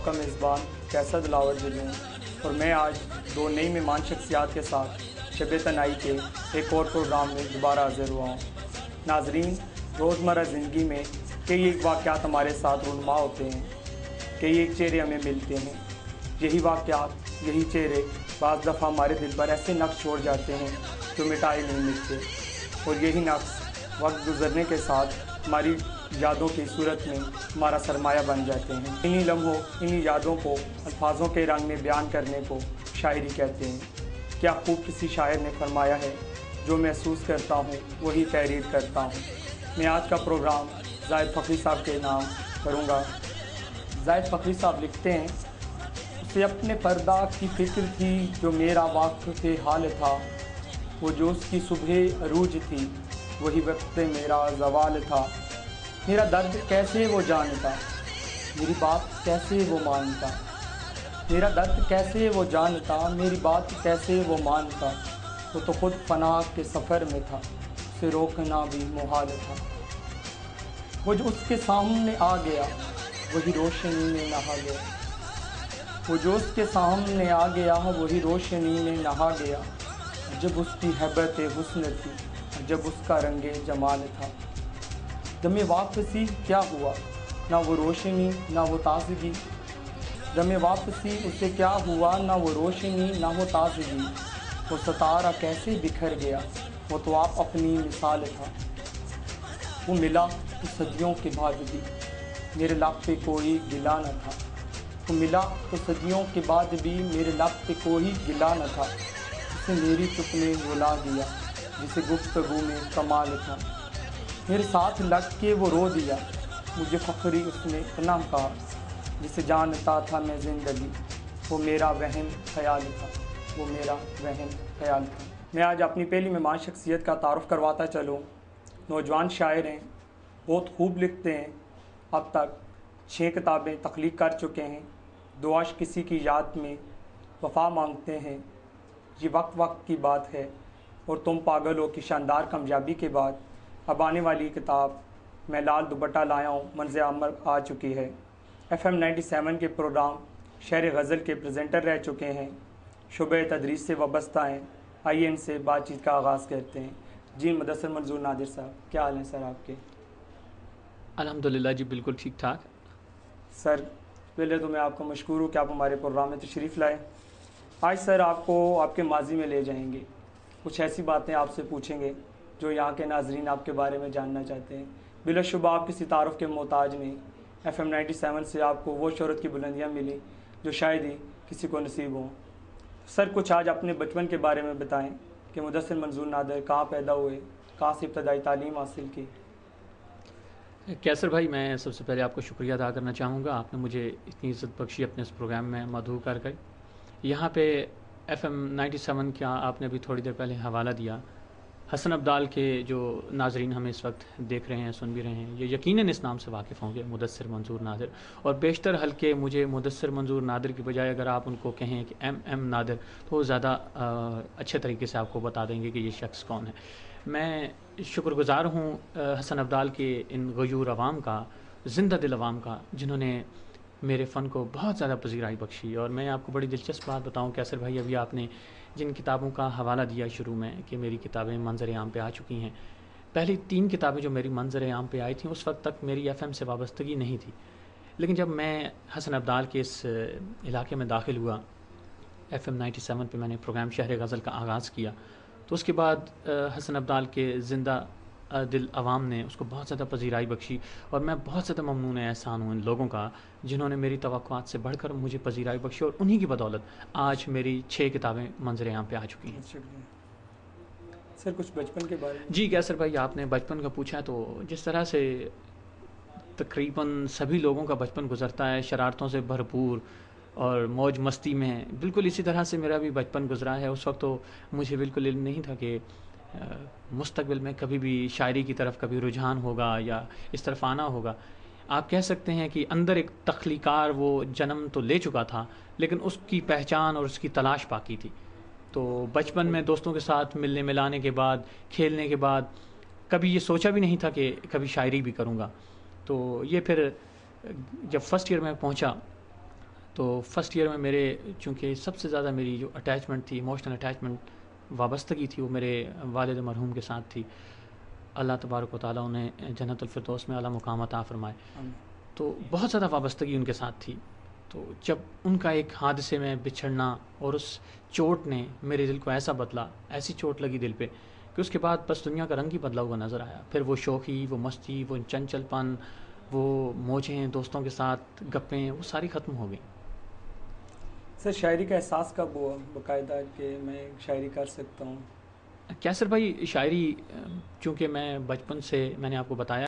کا میزبان کیسر دلاور جلوں اور میں آج دو نئی مہمان شخصیات کے ساتھ شب تنائی کے ایک اور پروگرام میں دوبارہ حاضر ہوا ہوں۔ ناظرین، روزمرہ زندگی میں کئی ایک واقعات ہمارے ساتھ رونما ہوتے ہیں، کئی ایک چہرے ہمیں ملتے ہیں۔ یہی واقعات، یہی چہرے بعض دفعہ ہمارے دل پر ایسے نقش چھوڑ جاتے ہیں جو مٹائے نہیں ملتے، اور یہی نقش وقت گزرنے کے ساتھ ہماری یادوں کی صورت میں ہمارا سرمایہ بن جاتے ہیں۔ انہی لمحوں، انہی یادوں کو الفاظوں کے رنگ میں بیان کرنے کو شاعری کہتے ہیں۔ کیا خوب کسی شاعر نے فرمایا ہے، جو محسوس کرتا ہوں وہی تحریر کرتا ہوں۔ میں آج کا پروگرام زاہد فخری صاحب کے نام کروں گا۔ زاہد فخری صاحب لکھتے ہیں، اسے اپنے پردہ کی فکر تھی جو میرا واقف حال تھا، وہ جو اس کی صبح عروج تھی وہی وقت میرا زوال تھا۔ میرا درد کیسے وہ جانتا، میری بات کیسے وہ مانتا، میرا درد کیسے وہ جانتا، میری بات کیسے وہ مانتا۔ وہ تو خود فنا کے سفر میں تھا، اسے روکنا بھی محال تھا۔ وہ جو اس کے سامنے آ گیا وہی روشنی میں نہا گیا، وہ جو اس کے سامنے آ گیا وہی روشنی میں نہا گیا۔ جب اس کی ہیبت حسن تھی، جب اس کا رنگ جمال تھا۔ دم واپسی کیا ہوا، نہ وہ روشنی نہ وہ تازگی، دم واپسی اسے کیا ہوا، نہ وہ روشنی نہ وہ تازگی۔ وہ ستارہ کیسے بکھر گیا، وہ تو آپ اپنی مثال تھا۔ وہ ملا تو صدیوں کے بعد بھی میرے لب پہ کوئی گلا نہ تھا، وہ ملا تو صدیوں کے بعد بھی میرے لب پہ کوئی گلا نہ تھا۔ اسے میری چپ نے رلا دیا جسے گفتگو میں کمال تھا، میرے ساتھ لگ کے وہ رو دیا، مجھے فخری اس نے اتنا کہا، جسے جانتا تھا میں زندگی، وہ میرا وہم خیال تھا، وہ میرا وہم خیال تھا۔ میں آج اپنی پہلی مہمان شخصیت کا تعارف کرواتا چلوں۔ نوجوان شاعر ہیں، بہت خوب لکھتے ہیں، اب تک 6 کتابیں تخلیق کر چکے ہیں۔ دعاش کسی کی یاد میں وفا مانگتے ہیں، یہ وقت وقت کی بات ہے، اور تم پاگل ہو کی شاندار کامیابی کے بعد اب آنے والی کتاب میں لال دوپٹہ لایا ہوں منظ عمل آ چکی ہے۔ FM 97 کے پروگرام شہر غزل کے پریزنٹر رہ چکے ہیں، شعبہ تدریس سے وابستہ ہیں۔ آئیے ان سے بات چیت کا آغاز کرتے ہیں۔ جی مدثر منظور نادر صاحب، کیا حال ہیں سر آپ کے؟ الحمدللہ جی بالکل ٹھیک ٹھاک۔ سر پہلے تو میں آپ کو مشکور ہوں کہ آپ ہمارے پروگرام میں تشریف لائے۔ آج سر آپ کو آپ کے ماضی میں لے جائیں گے، کچھ ایسی باتیں آپ سے پوچھیں گے جو یہاں کے ناظرین آپ کے بارے میں جاننا چاہتے ہیں۔ بلا شبہ آپ کسی تعارف کے محتاج نہیں۔ FM 97 سے آپ کو وہ شہرت کی بلندیاں ملی جو شاید ہی کسی کو نصیب ہوں۔ سر کچھ آج اپنے بچپن کے بارے میں بتائیں کہ مدثر منظور نادر کہاں پیدا ہوئے، کہاں سے ابتدائی تعلیم حاصل کی؟ کیسر بھائی، میں سب سے پہلے آپ کو شکریہ ادا کرنا چاہوں گا، آپ نے مجھے اتنی عزت بخشی اپنے اس پروگرام میں مدعو کر کے۔ یہاں پہ FM 97 کا آپ نے ابھی تھوڑی دیر پہلے حوالہ دیا، حسن ابدال کے جو ناظرین ہمیں اس وقت دیکھ رہے ہیں، سن بھی رہے ہیں، یہ یقیناً اس نام سے واقف ہوں گے، مدثر منظور نادر۔ اور بیشتر حلقے مجھے مدثر منظور نادر کی بجائے اگر آپ ان کو کہیں کہ MM نادر تو وہ زیادہ اچھے طریقے سے آپ کو بتا دیں گے کہ یہ شخص کون ہے۔ میں شکر گزار ہوں حسن ابدال کے ان غیور عوام کا، زندہ دل عوام کا، جنہوں نے میرے فن کو بہت زیادہ پذیرائی بخشی۔ اور میں آپ کو بڑی دلچسپ بات بتاؤں کیسر بھائی، ابھی آپ نے جن کتابوں کا حوالہ دیا شروع میں کہ میری کتابیں منظر عام پہ آ چکی ہیں، پہلی 3 کتابیں جو میری منظر عام پہ آئی تھیں اس وقت تک میری FM سے وابستگی نہیں تھی، لیکن جب میں حسن ابدال کے اس علاقے میں داخل ہوا، FM 97 پہ میں نے پروگرام شہر غزل کا آغاز کیا، تو اس کے بعد حسن ابدال کے زندہ دل عوام نے اس کو بہت زیادہ پذیرائی بخشی، اور میں بہت زیادہ ممنون احسان ہوں ان لوگوں کا جنہوں نے میری توقعات سے بڑھ کر مجھے پذیرائی بخشی، اور انہی کی بدولت آج میری 6 کتابیں منظر عام پہ آ چکی ہیں۔ سر کچھ بچپن کے بارے میں؟ جی کیسر بھائی، آپ نے بچپن کا پوچھا، تو جس طرح سے تقریباً سبھی لوگوں کا بچپن گزرتا ہے شرارتوں سے بھرپور اور موج مستی میں، بالکل اسی طرح سے میرا بھی بچپن گزرا ہے۔ اس وقت تو مجھے بالکل علم نہیں تھا کہ مستقبل میں کبھی بھی شاعری کی طرف کبھی رجحان ہوگا یا اس طرف آنا ہوگا۔ آپ کہہ سکتے ہیں کہ اندر ایک تخلیقار وہ جنم تو لے چکا تھا، لیکن اس کی پہچان اور اس کی تلاش باقی تھی۔ تو بچپن میں دوستوں کے ساتھ ملنے ملانے کے بعد، کھیلنے کے بعد، کبھی یہ سوچا بھی نہیں تھا کہ کبھی شاعری بھی کروں گا۔ تو یہ پھر جب فرسٹ ایئر میں پہنچا تو فرسٹ ایئر میں میرے چونکہ سب سے زیادہ میری جو اٹیچمنٹ تھی، ایموشنل اٹیچمنٹ، وابستگی تھی، وہ میرے والد مرحوم کے ساتھ تھی. اللہ تبارک و تعالیٰ انہیں جنت الفردوس میں اعلیٰ مقام عطا فرمائے. تو بہت زیادہ وابستگی ان کے ساتھ تھی. تو جب ان کا ایک حادثے میں بچھڑنا اور اس چوٹ نے میرے دل کو ایسا بدلا، ایسی چوٹ لگی دل پہ کہ اس کے بعد بس دنیا کا رنگ ہی بدلا ہوا نظر آیا. پھر وہ شوخی، وہ مستی، وہ چنچل پن، وہ موجیں، دوستوں کے ساتھ گپیں، وہ ساری ختم ہو گئیں. سر شاعری کا احساس کب ہوا باقاعدہ کہ میں شاعری کر سکتا ہوں؟ کیسر بھائی، شاعری چونکہ میں بچپن سے، میں نے آپ کو بتایا